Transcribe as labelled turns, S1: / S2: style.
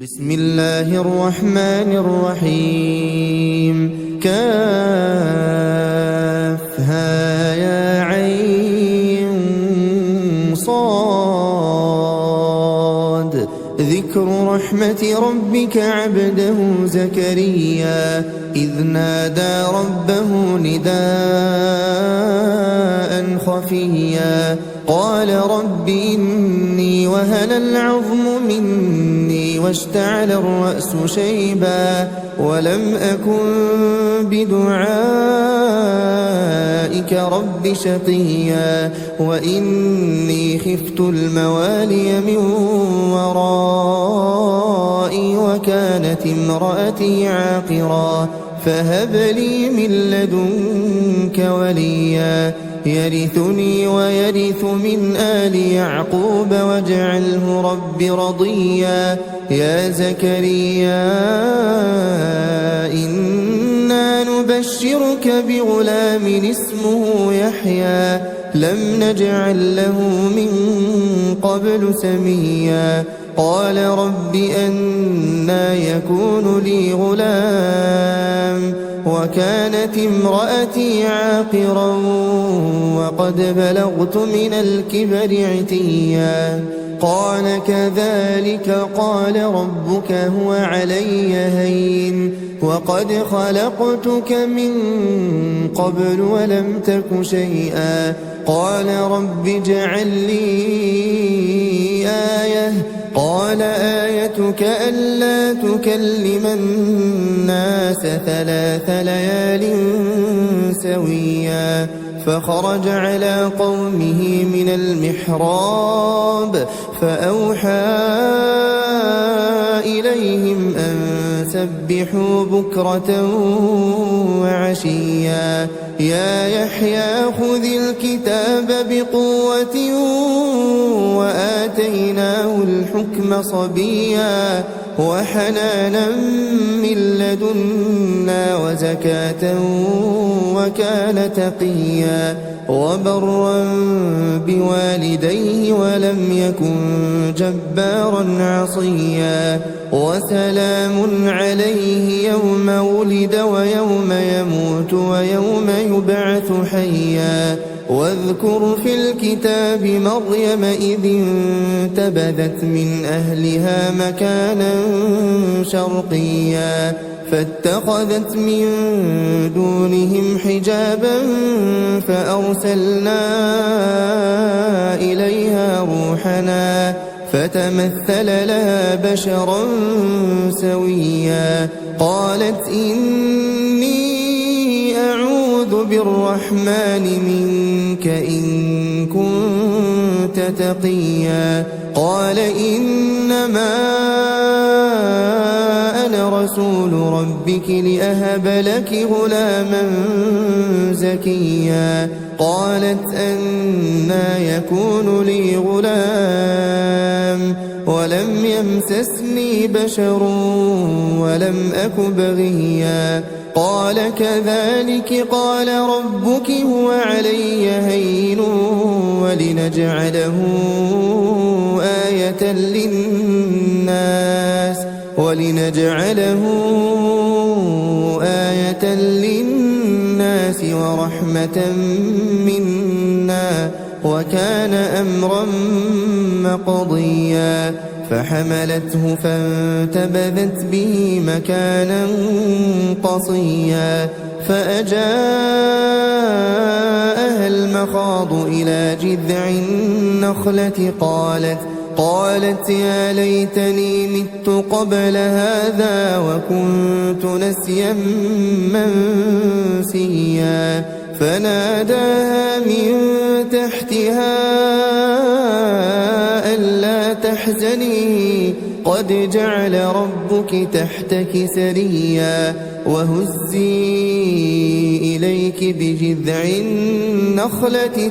S1: بسم الله الرحمن الرحيم كافها يا عين صاد ذكر رحمة ربك عبده زكريا إذ نادى ربه نداء خفيا قال رب إني وهن العظم مني واشتعل الرأس شيبا ولم أكن بدعائك رب شقيا وإني خفت الموالي من ورائي وكانت امرأتي عاقرا فهب لي من لدنك وليا يرثني ويرث من آل يعقوب واجعله رب رضيا يا زكريا إنا نبشرك بغلام اسمه يحيى لم نجعل له من قبل سميا قال رب أنى يكون لي غلام وكانت امرأتي عاقرا وقد بلغت من الكبر عتيا قال كذلك قال ربك هو علي هين وقد خلقتك من قبل ولم تك شيئا قال رب اجعل لي آية قال آيتك ألا تكلم الناس 3 ليال سويا فخرج على قومه من المحراب فأوحى إليهم أن سبحوا بكرة وعشيا يا يحيى خذ الكتاب بقوة وآتيناه الحكم صبيا وحنانا من لدنا وزكاة وكان تقيا وبرا بوالديه ولم يكن جبارا عصيا وسلام عليه يوم ولد ويوم يموت ويوم يبعث حيا واذكر في الكتاب مريم إذ انتبذت من أهلها مكانا شرقيا فاتخذت من دونهم حجابا فأرسلنا إليها روحنا فتمثل لها بشرا سويا قالت إني أعوذ بالرحمن منك إن كنت تقيا قال إنما أنا رسول ربك لأهب لك غلاما زكيا قالت أنى يكون لي غلام ولم يمسسني بشر ولم أك بغيا قال كذلك قال ربك هو علي هين ولنجعله آية للناس ورحمة منا وكان أمرا مقضيا فحملته فانتبذت به مكانا قصيا فأجاءها المخاض إلى جذع النخلة قالت يا ليتني مت قبل هذا وكنت نسيا منسيا فناداها من تحتها ألا تحزني قد جعل ربك تحتك سريا وهزي إليك بجذع النخلة